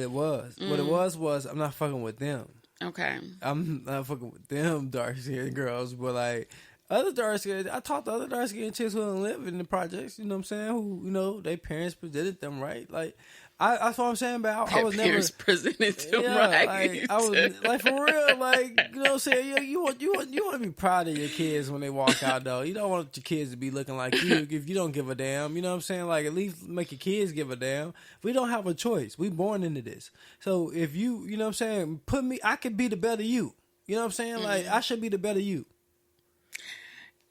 What it was I'm not fucking with them. Okay. I'm not fucking with them dark skinned girls, but like other dark skinned, I talked to other dark skinned chicks who don't live in the projects. You know what I'm saying? Who their parents presented them right. Like that's what I'm saying. But I was never presented them right. Like I was like for real. Like you know what I'm saying? You want to be proud of your kids when they walk out though. You don't want your kids to be looking like you if you don't give a damn. You know what I'm saying? Like at least make your kids give a damn. We don't have a choice. We born into this. So if you know what I'm saying, I could be the better you. You know what I'm saying? Like I should be the better you.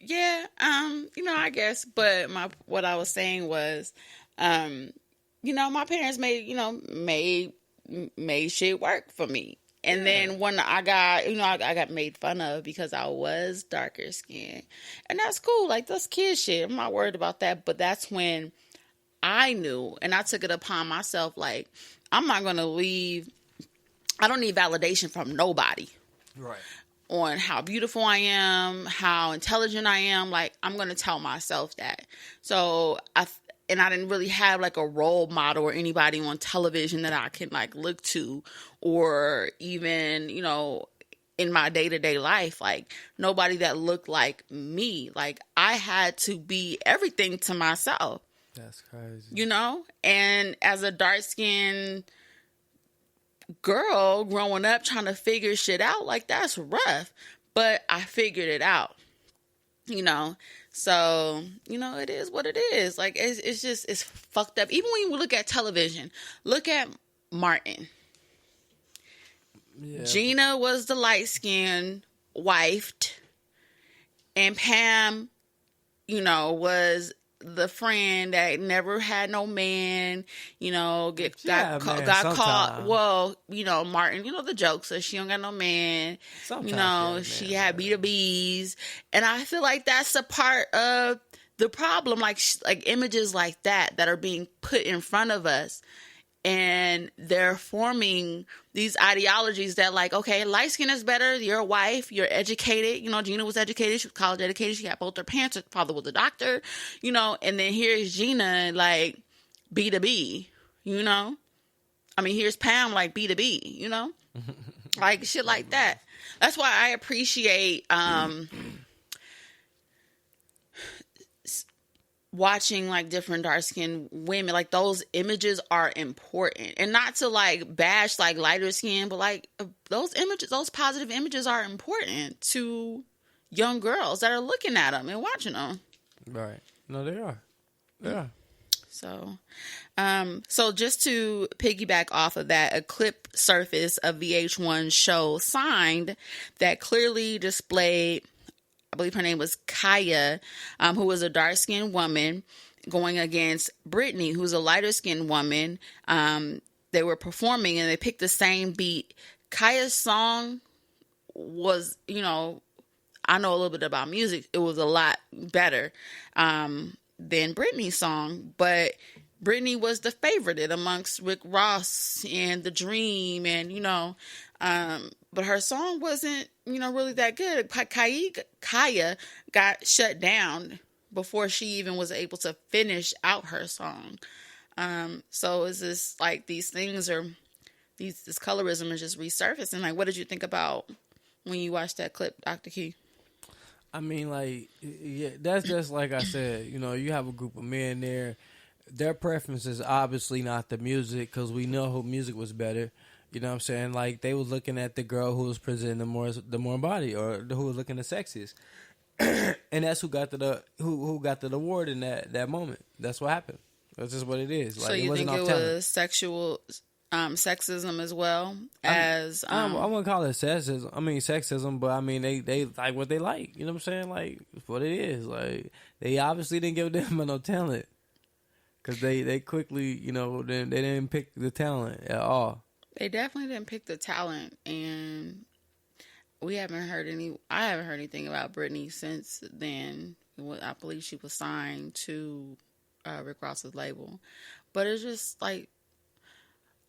Yeah, I guess, but what I was saying was, my parents made shit work for me. And then when I got made fun of because I was darker skinned. And that's cool. Like, that's kid shit. I'm not worried about that. But that's when I knew, and I took it upon myself, like, I'm not going to I don't need validation from nobody. Right. On how beautiful I am, how intelligent I am. Like, I'm going to tell myself that. So, I didn't really have, like, a role model or anybody on television that I can, like, look to, or even, in my day-to-day life, like, nobody that looked like me. Like, I had to be everything to myself. That's crazy. And as a dark-skinned girl growing up trying to figure shit out, like, that's rough, but I figured it out, so it is what it is. Like, it's fucked up. Even when you look at television, look at Martin. Gina was the light-skinned wife, and Pam was the friend that never had no man, got caught. Well, Martin, the jokes, so she don't got no man. Sometimes she had B2Bs, and I feel like that's a part of the problem. Like images like that are being put in front of us, and they're forming these ideologies that, like, okay, light skin is better. You're a wife. You're educated. Gina was educated. She was college educated. She had both her parents. Her father was a doctor. And then here's Gina, like, B2B. I mean, here's Pam, like, B2B. Like, shit like that. That's why I appreciate watching, like, different dark-skinned women. Like, those images are important, and not to, like, bash, like, lighter skin, but, like, those positive images are important to young girls that are looking at them and watching them. Right. No, they are. Yeah. So just to piggyback off of that, a clip surfaced of VH1 show Signed that clearly displayed, I believe her name was Kaya, who was a dark-skinned woman, going against Brittany, who's a lighter-skinned woman. They were performing, and they picked the same beat. Kaya's song was, I know a little bit about music. It was a lot better than Brittany's song, but Brittany was the favorite amongst Rick Ross and The Dream, and, but her song wasn't, really that good. Kaya got shut down before she even was able to finish out her song. So it's just like these things this colorism is just resurfacing. Like, what did you think about when you watched that clip, Dr. Key? I mean, like, yeah, that's just like I said, you have a group of men there. Their preference is obviously not the music, because we know who music was better. You know what I'm saying? Like, they was looking at the girl who was presenting the more body, or who was looking the sexiest. And that's who got the award in that moment. That's what happened. That's just what it is. Like, so you think it was sexual sexism as well as I wouldn't call it sexism. I mean sexism, but I mean they like what they like. You know what I'm saying? Like, what it is. Like, they obviously didn't give them no talent, because they quickly they didn't pick the talent at all. They definitely didn't pick the talent, and I haven't heard anything about Brittany since then. I believe she was signed to Rick Ross's label, but it's just like,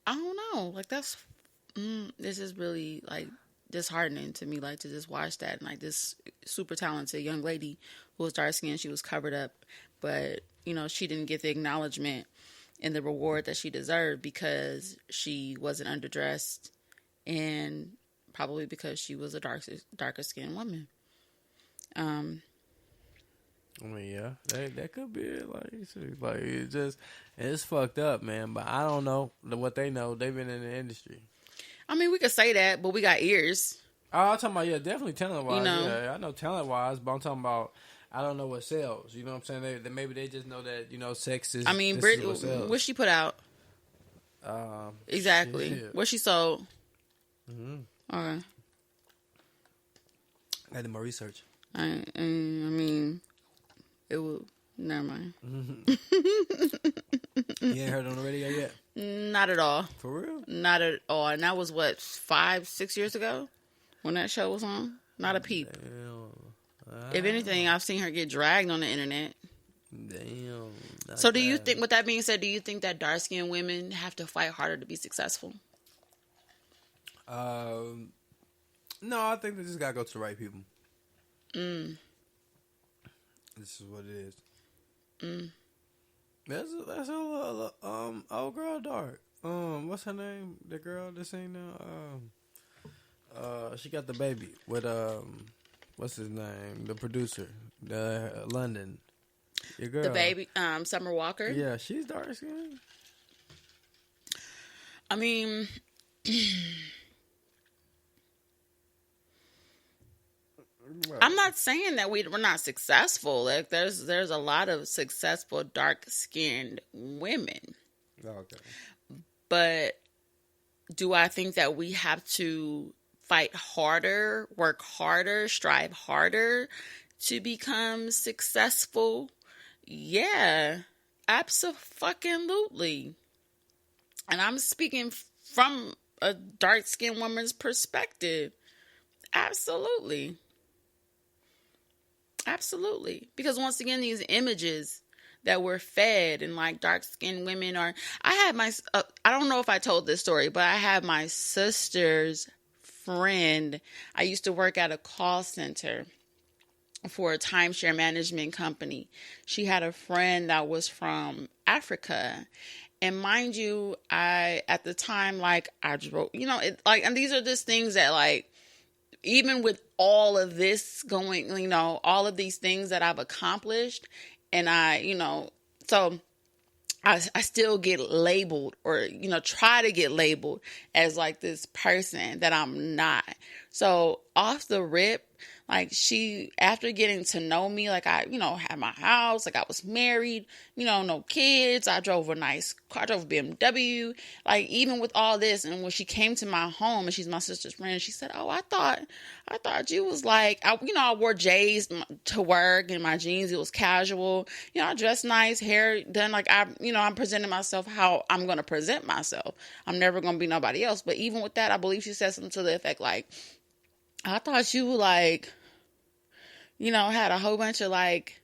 I don't know. Like, this is really, like, disheartening to me, like, to just watch that. And, like, this super talented young lady who was dark skinned, she was covered up, but, she didn't get the acknowledgement and the reward that she deserved because she wasn't underdressed and probably because she was a darker skinned woman. I mean, yeah, that could be it. Like it's fucked up, man. But I don't know what they know. They've been in the industry. I mean, we could say that, but we got ears. Oh, I'm talking about, yeah, definitely talent wise. Yeah, I know talent wise, but I'm talking about, I don't know what sells. You know what I'm saying? Maybe they just know that, sex is. I mean, Brit, what she put out? Exactly. Shit. What she sold? Mm-hmm. Okay. I did my research. I mean, it will. Never mind. Mm-hmm. You ain't heard on the radio yet? Not at all. For real? Not at all. And that was what, 5-6 years ago when that show was on. Not a peep. If anything, I've seen her get dragged on the internet. Damn. So, do you think? With that being said, do you think that dark skinned women have to fight harder to be successful? No, I think they just gotta go to the right people. This is what it is. That's a old girl dark. What's her name? The girl that's ain't now. She got the baby with what's his name? The producer, the London. Your girl. The baby, Summer Walker. Yeah, she's dark skinned. I mean. I'm not saying that we're not successful. Like there's a lot of successful dark skinned women. Okay. But do I think that we have to fight harder, work harder, strive harder to become successful? Yeah, absolutely. And I'm speaking from a dark skinned woman's perspective. Absolutely. Absolutely. Because once again, these images that we're fed and like dark skinned women are, I don't know if I told this story, but I had my sister's friend. I used to work at a call center for a timeshare management company. She had a friend that was from Africa. And mind you, at the time, like I drove, and these are just things that like, even with all of this going, all of these things that I've accomplished, and so I still get labeled or, try to get labeled as like this person that I'm not. So off the rip, like she, after getting to know me, like I, had my house, like I was married, no kids. I drove a nice car, I drove a BMW, like even with all this. And when she came to my home and she's my sister's friend, she said, "Oh, I thought you was like, I wore J's to work and my jeans, it was casual. I dressed nice, hair done. Like I'm presenting myself how I'm going to present myself. I'm never going to be nobody else." But even with that, I believe she said something to the effect like, "I thought you like, had a whole bunch of like,"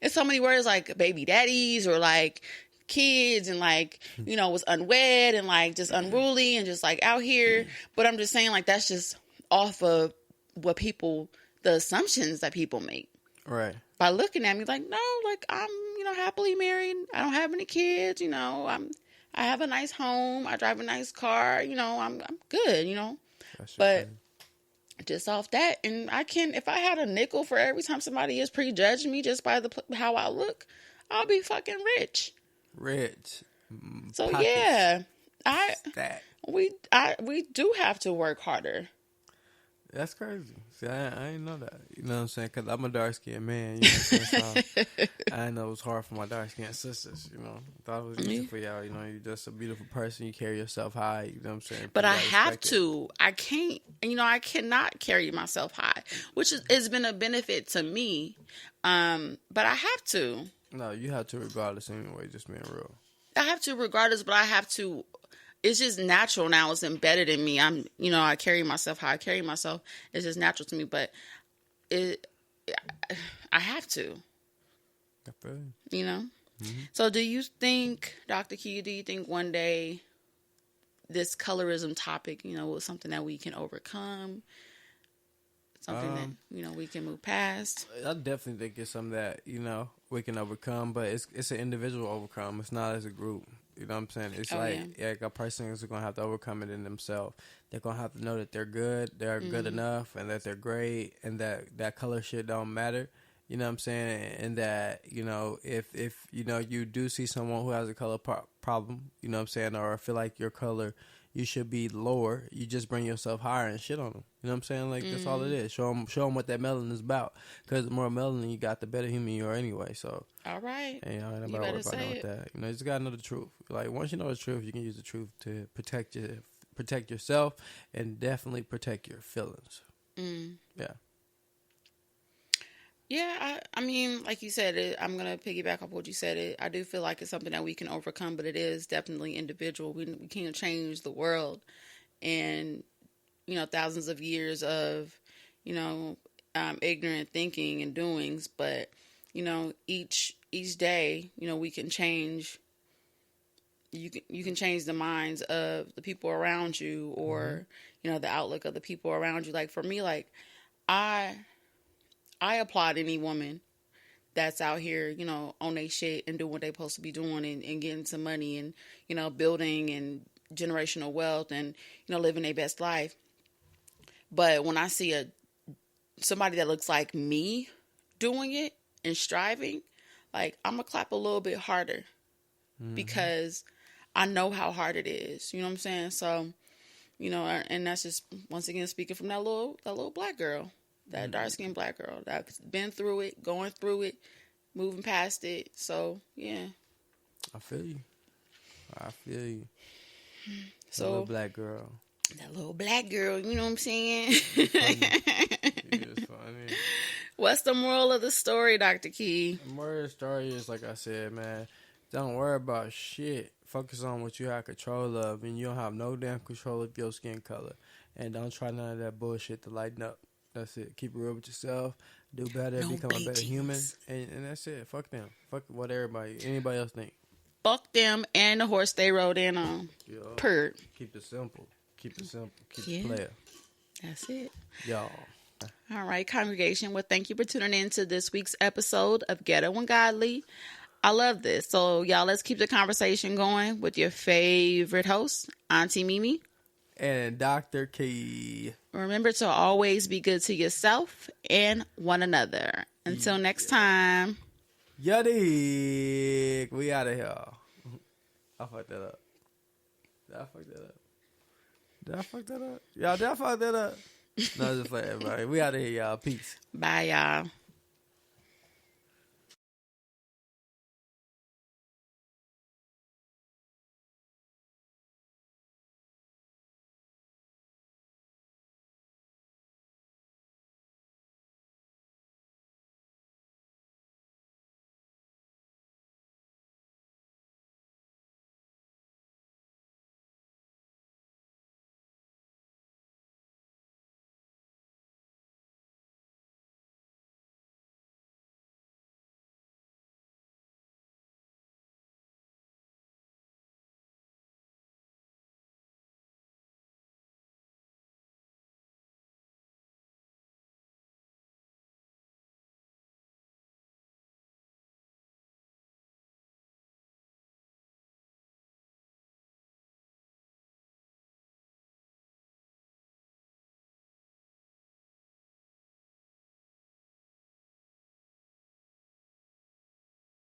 it's so many words like baby daddies or like kids and like, was unwed and like just unruly and just like out here. But I'm just saying like, that's just off of what the assumptions that people make. Right. By looking at me like, no, like I'm, happily married. I don't have any kids. I have a nice home. I drive a nice car. I'm good, but just off that, and if I had a nickel for every time somebody is prejudging me just by how I look, I'll be fucking rich. So pockets. Yeah, we do have to work harder. That's crazy. See, I didn't know that. You know what I'm saying? Because I'm a dark-skinned man. You know what I'm saying? So I didn't know it was hard for my dark-skinned sisters. I thought it was easy for y'all. You're just a beautiful person. You carry yourself high. You know what I'm saying? But I have to. I can't. I cannot carry myself high, which has been a benefit to me. But I have to. No, you have to regardless anyway, just being real. I have to regardless, but I have to. It's just natural now. It's embedded in me. I carry myself how I carry myself. It's just natural to me, but I have to. I feel you. Mm-hmm. So do you think, Dr. Q, do you think one day this colorism topic, was something that we can overcome? Something that, we can move past? I definitely think it's something that, we can overcome, but it's an individual overcome. It's not as a group. You know what I'm saying? It's like a person is going to have to overcome it in themselves. They're going to have to know that they're good, they're good enough, and that they're great, and that color shit don't matter. You know what I'm saying? And that, you know, if you know, you do see someone who has a color problem, you know what I'm saying, or feel like your color, you should be lower, you just bring yourself higher and shit on them. You know what I'm saying? Like, that's all it is. Show them what that melanin is about. Because the more melanin you got, the better human you are anyway. So, all right. And, you know, ain't nobody worry about with that. You know, you just got to know the truth. Like, once you know the truth, you can use the truth to protect yourself and definitely protect your feelings. Yeah. Yeah, I mean, like you said, I'm going to piggyback off what you said. I do feel like it's something that we can overcome, but it is definitely individual. We can't change the world and, you know, thousands of years of, you know, ignorant thinking and doings. But, you know, each day, you know, we can change. You can change the minds of the people around you, or, you know, the outlook of the people around you. Like, for me, like, I applaud any woman that's out here, you know, on their shit and doing what they're supposed to be doing and getting some money and, you know, building and generational wealth and, you know, living their best life. But when I see somebody that looks like me doing it and striving, like, I'm going to clap a little bit harder because I know how hard it is. You know what I'm saying? So, you know, and that's just, once again, speaking from that little black girl. That dark-skinned black girl that's been through it, going through it, moving past it. So, yeah. I feel you. So, that little black girl. That little black girl, you know what I'm saying? It's funny. What's the moral of the story, Dr. Key? The moral of the story is, like I said, man, don't worry about shit. Focus on what you have control of, and you don't have no damn control of your skin color. And don't try none of that bullshit to lighten up. That's it. Keep it real with yourself. Do better. No become a better human. And that's it. Fuck them. Fuck what anybody else think. Fuck them and the horse they rode in on. Purr. Keep it simple. Keep it player. That's it. Y'all. All right, congregation. Well, thank you for tuning in to this week's episode of Ghetto and Godly. I love this. So, y'all, let's keep the conversation going with your favorite host, Auntie Mimi. And Dr. Key. Remember to always be good to yourself and one another. Until next time. Yaddy. We out of here. I fucked that up. Did I fuck that up? Y'all, did I fuck that up? No, just for everybody. We out of here, y'all. Peace. Bye, y'all.